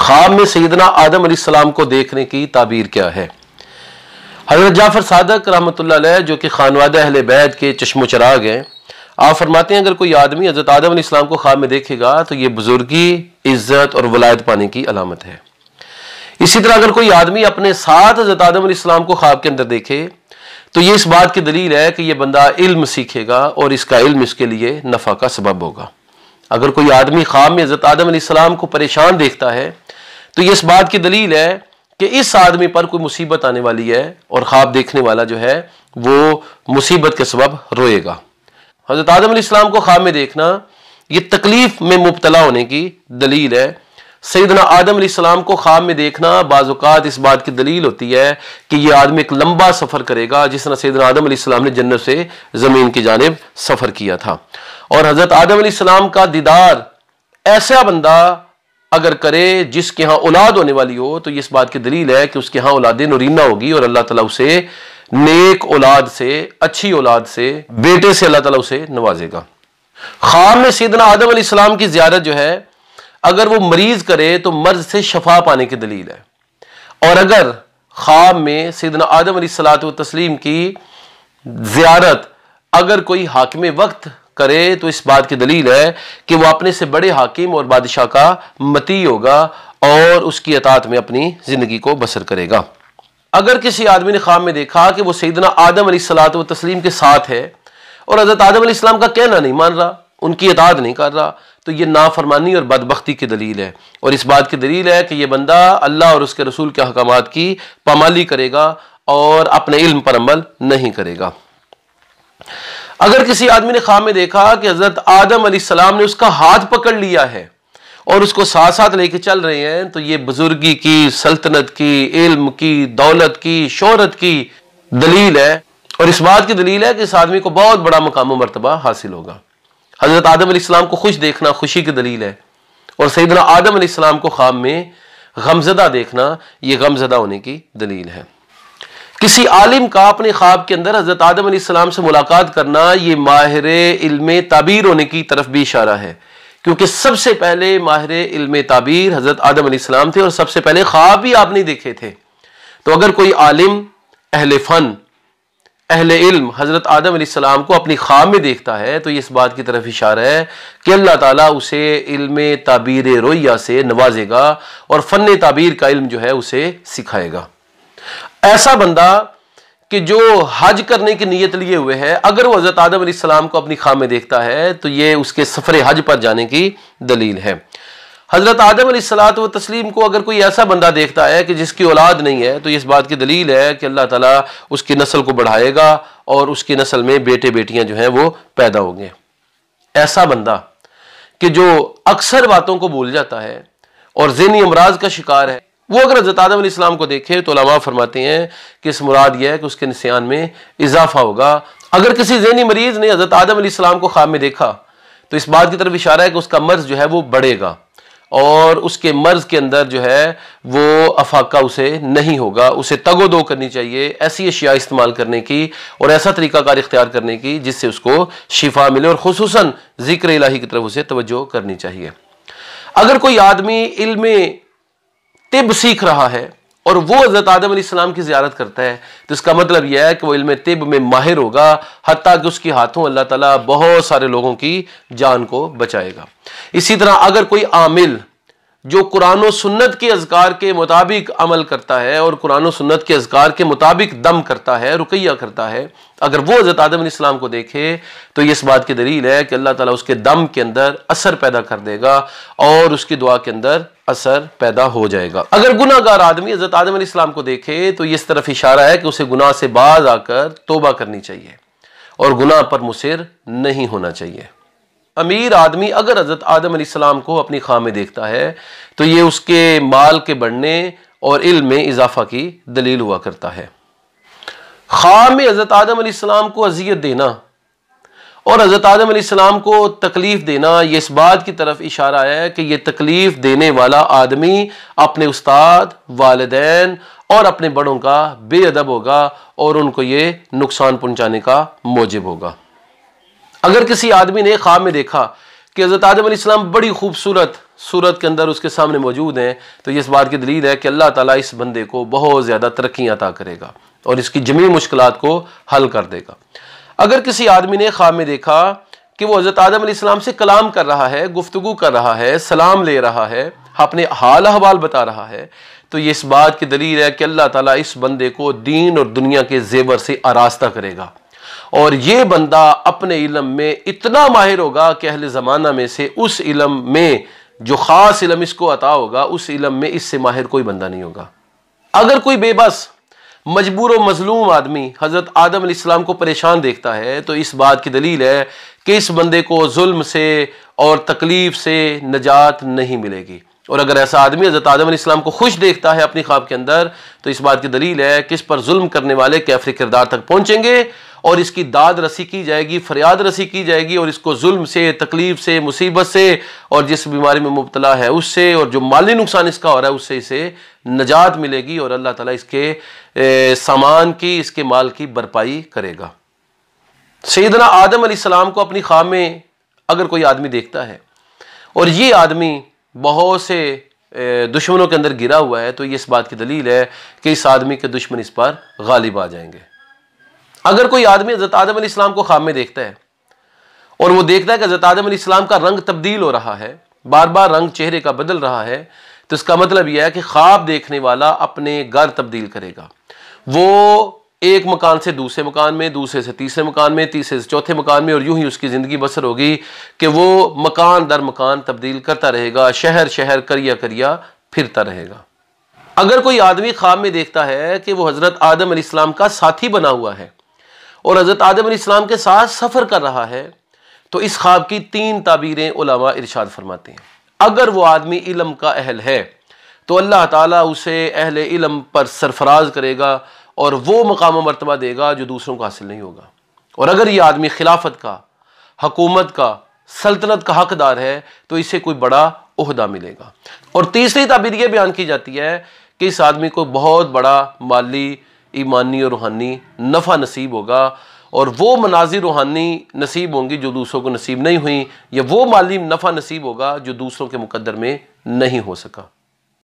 ख्वाब में सैयदना आदम अलैहिस्सलाम को देखने की ताबीर क्या है। हज़रत जाफ़र सादक रहमतुल्लाह अलैह जो कि खानवादा अहले बैत के चश्मो चराग हैं, आप फरमाते हैं अगर कोई आदमी हज़रत आदम अलैहिस्सलाम को ख्वाब में देखेगा तो ये बुजुर्गी, इज्जत और वलायत पाने की अलामत है। इसी तरह अगर कोई आदमी अपने साथ हज़रत आदम अलैहिस्सलाम को ख्वाब के अंदर देखे तो ये इस बात की दलील है कि यह बंदा इल्म सीखेगा और इसका इल्म इसके लिए नफ़ा का सबब होगा। अगर कोई आदमी ख्वाब में हज़रत आदम अलैहिस्सलाम को परेशान देखता है तो ये इस बात की दलील है कि इस आदमी पर कोई मुसीबत आने वाली है और ख्वाब देखने वाला जो है वो मुसीबत के सबब रोएगा। हज़रत आदम अलैहिस्सलाम को ख्वाब में देखना ये तकलीफ में मुब्तला होने की दलील है। सैयदना आदम अलैहिस्सलाम को ख्वाब में देखना बाज़ औक़ात इस बात की दलील होती है कि यह आदमी एक लंबा सफ़र करेगा, जिस तरह सैयदना आदम अलैहिस्सलाम ने जन्नत से ज़मीन की जानिब सफ़र किया था। और हज़रत आदम अलैहिस्सलाम का दीदार ऐसा बंदा अगर करे जिसके यहाँ औलाद होने वाली हो तो इस बात की दलील है कि उसके यहाँ औलाद नूरीना होगी और अल्लाह ताला उसे नेक औलाद से, अच्छी औलाद से, बेटे से अल्लाह ताला उसे नवाजेगा। ख्वाब में सैयदना आदम अलैहिस्सलाम की ज़ियारत जो है अगर वो मरीज करे तो मर्ज से शफा पाने की दलील है। और अगर ख्वाब में सैयदना आदम अलैहिस्सलातु तस्लीम की ज़ियारत अगर कोई हाकिम वक्त करे तो इस बात की दलील है कि वह अपने से बड़े हाकिम और बादशाह का मती होगा और उसकी अतात में अपनी जिंदगी को बसर करेगा। अगर किसी आदमी ने ख्वाब में देखा कि वो सैयदना आदम अलैहिस्सलातु तस्लीम के साथ है और हज़रत आदम अलैहिस्सलाम का कहना नहीं मान रहा, उनकी अतात नहीं कर रहा, तो ये नाफरमानी और बदबख्ती की दलील है। और इस बात की दलील है कि यह बंदा अल्लाह और उसके रसूल के अहकामात की पामाली करेगा और अपने इल्म पर अमल नहीं करेगा। अगर किसी आदमी ने ख्वाब में देखा कि हज़रत आदम अलैहिस्सलाम ने उसका हाथ पकड़ लिया है और उसको साथ साथ लेके चल रहे हैं तो ये बुजुर्गी की, सल्तनत की, इल्म की, दौलत की, शोहरत की दलील है। और इस बात की दलील है कि इस आदमी को बहुत बड़ा मकाम और मर्तबा हासिल होगा। हज़रत आदम अलैहिस्सलाम को खुश देखना खुशी की दलील है और सैयदना आदम अलैहिस्सलाम को ख्वाब में गमज़दा देखना यह गमज़दा होने की दलील है। किसी आलिम का अपने ख्वाब के अंदर हज़रत आदम अलैहिस्सलाम से मुलाकात करना यह माहिर इल्म ताबीर होने की तरफ भी इशारा है, क्योंकि सबसे पहले माहिर इल्म ताबीर हज़रत आदम अलैहिस्सलाम थे और सबसे पहले ख्वाब भी आपने देखे थे। तो अगर कोई आलिम, अहले फ़न, अहले इल्म हज़रत आदम अलैहिस्सलाम को अपनी ख्वाब में देखता है तो इस बात की तरफ इशारा है कि अल्लाह ताला उसे इल्म ताबीर रोया से नवाजेगा और फ़न ताबीर का इल्म जो है उसे सिखाएगा। ऐसा बंदा कि जो हज करने की नीयत लिए हुए है, अगर वो हज़रत आदम अलैहिस्सलाम को अपनी ख्वाब में देखता है तो ये उसके सफ़र हज पर जाने की दलील है। हज़रत आदम अलैहिस्सलातु व तस्लीम को अगर कोई ऐसा बंदा देखता है कि जिसकी औलाद नहीं है तो इस बात की दलील है कि अल्लाह ताला उसकी नस्ल को बढ़ाएगा और उसकी नस्ल में बेटे बेटियां जो हैं वो पैदा होंगे। ऐसा बंदा कि जो अक्सर बातों को भूल जाता है और ज़हनी अमराज का शिकार है, वो अगर हज़रत आदम अलैहिस्सलाम को देखे तो उलमा फरमाते हैं कि इस मुराद यह है कि उसके निस्यान में इजाफा होगा। अगर किसी ज़हनी मरीज ने हज़रत आदम अलैहिस्सलाम को ख्वाब में देखा तो इस बात की तरफ इशारा है कि उसका मर्ज जो है वो बढ़ेगा और उसके मर्ज के अंदर जो है वो अफाका उसे नहीं होगा। उसे तगोदो करनी चाहिए, ऐसी अशिया इस्तेमाल करने की और ऐसा तरीकाकार इख्तियार करने की जिससे उसको शिफा मिले और खुसूसन जिक्र इलाही की तरफ उसे तवज्जो करनी चाहिए। अगर कोई आदमी इल्म तिब सीख रहा है और वो हज़रत आदम अलैहिस्सलाम की ज़ियारत करता है तो इसका मतलब यह है कि वो इल्म तिब में माहिर होगा, हत्ता कि उसके हाथों अल्लाह ताला बहुत सारे लोगों की जान को बचाएगा। इसी तरह अगर कोई आमिल जो कुरान और सुन्नत के अज़कार के मुताबिक अमल करता है और कुरान और सुन्नत के अज़कार के मुताबिक दम करता है, रुकैया करता है, अगर वो हज़रत आदम अलैहिस्सलाम को देखे तो ये इस बात की दलील है कि अल्लाह ताला उसके दम के अंदर असर पैदा कर देगा और उसकी दुआ के अंदर असर पैदा हो जाएगा। अगर गुनाहगार आदमी हज़रत आदम अलैहिस्सलाम को देखे तो इस तरफ इशारा है कि उसे गुनाह से बाज आकर तौबा करनी चाहिए और गुनाह पर मुसिर नहीं होना चाहिए। अमीर आदमी अगर हज़रत आदम अलैहिस्सलाम को अपनी ख्वाब में देखता है तो ये उसके माल के बढ़ने और इल्म में इजाफा की दलील हुआ करता है। ख्वाब में हज़रत आदम अलैहिस्सलाम को अज़ियत देना और हज़रत आदम अलैहिस्सलाम को तकलीफ देना ये इस बात की तरफ इशारा है कि ये तकलीफ देने वाला आदमी अपने उस्ताद, वालिदैन और अपने बड़ों का बेअदब होगा और उनको ये नुकसान पहुंचाने का मौजिब होगा। अगर किसी आदमी ने ख्वाब में देखा कि हज़रत आदम अलैहिस्सलाम बड़ी खूबसूरत सूरत के अंदर उसके सामने मौजूद हैं, तो ये इस बात की दलील है कि अल्लाह ताला इस बंदे को बहुत ज़्यादा तरक्की अता करेगा और इसकी जमी मुश्किलात को हल कर देगा। अगर किसी आदमी ने ख्वाब में देखा कि वो हज़रत आदम अलैहिस्सलाम से कलाम कर रहा है, गुफ्तगू कर रहा है, सलाम ले रहा है, अपने हाल अहवाल बता रहा है, तो ये इस बात की दलील है कि अल्लाह ताला इस बंदे को दीन और दुनिया के जेवर से आरास्ता करेगा और ये बंदा अपने इल्म में इतना माहिर होगा कि अहले ज़माना में से उस इल्म में जो ख़ास इल्म इसको अता होगा, उस इल्म में इससे माहिर कोई बंदा नहीं होगा। अगर कोई बेबस मजबूर व मजलूम आदमी हज़रत आदम अलैहिस्सलाम को परेशान देखता है, तो इस बात की दलील है कि इस बंदे को जुल्म से और तकलीफ से निजात नहीं मिलेगी। और अगर ऐसा आदमी हज़रत आदम अलैहिस्सलाम को खुश देखता है अपनी ख्वाब के अंदर, तो इस बात की दलील है कि इस पर जुल्म करने वाले कैफर किरदार तक पहुंचेंगे और इसकी दाद रसी की जाएगी, फरियाद रसी की जाएगी और इसको जुल्म से, तकलीफ से, मुसीबत से और जिस बीमारी में मुब्तला है उससे और जो माली नुकसान इसका हो रहा है उससे इसे नजात मिलेगी और अल्लाह ताला इसके सामान की, इसके माल की भरपाई करेगा। सैयदना आदम अलैहिस्सलाम को अपनी ख्वाब में अगर कोई आदमी देखता है और ये आदमी बहुत से दुश्मनों के अंदर गिरा हुआ है, तो ये इस बात की दलील है कि इस आदमी के दुश्मन इस पर गालिब आ जाएंगे। अगर कोई आदमी हज़रत आदम अलैहिस्सलाम को ख्वाब में देखता है और वो देखता है कि हज़रत आदम अलैहिस्सलाम का रंग तब्दील हो रहा है, बार बार रंग चेहरे का बदल रहा है, तो इसका मतलब यह है कि ख्वाब देखने वाला अपने घर तब्दील करेगा। वो एक मकान से दूसरे मकान में, दूसरे से तीसरे मकान में, तीसरे से चौथे मकान में और यूं ही उसकी ज़िंदगी बसर होगी कि वो मकान दर मकान तब्दील करता रहेगा, शहर शहर करिया करिया फिरता रहेगा। अगर कोई आदमी ख्वाब में देखता है कि वो हज़रत आदम अलैहिस्सलाम का साथी बना हुआ है और हज़रत आदम अलैहिस्सलाम के साथ सफ़र कर रहा है, तो इस ख्वाब की 3 ताबीरें उलमा इरशाद फरमाते हैं। अगर वो आदमी इल्म का अहल है तो अल्लाह ताला उसे अहले इल्म पर सरफराज करेगा और वो मकाम व मर्तबा देगा जो दूसरों को हासिल नहीं होगा। और अगर ये आदमी खिलाफत का, हुकूमत का, सल्तनत का हकदार है, तो इसे कोई बड़ा ओहदा मिलेगा। और तीसरी ताबीर यह बयान की जाती है कि इस आदमी को बहुत बड़ा माली, ईमानी और रूहानी नफ़ा नसीब होगा और वो मनाजिर रूहानी नसीब होंगी जो दूसरों को नसीब नहीं हुई, या वो माली नफ़ा नसीब होगा जो दूसरों के मुकद्दर में नहीं हो सका।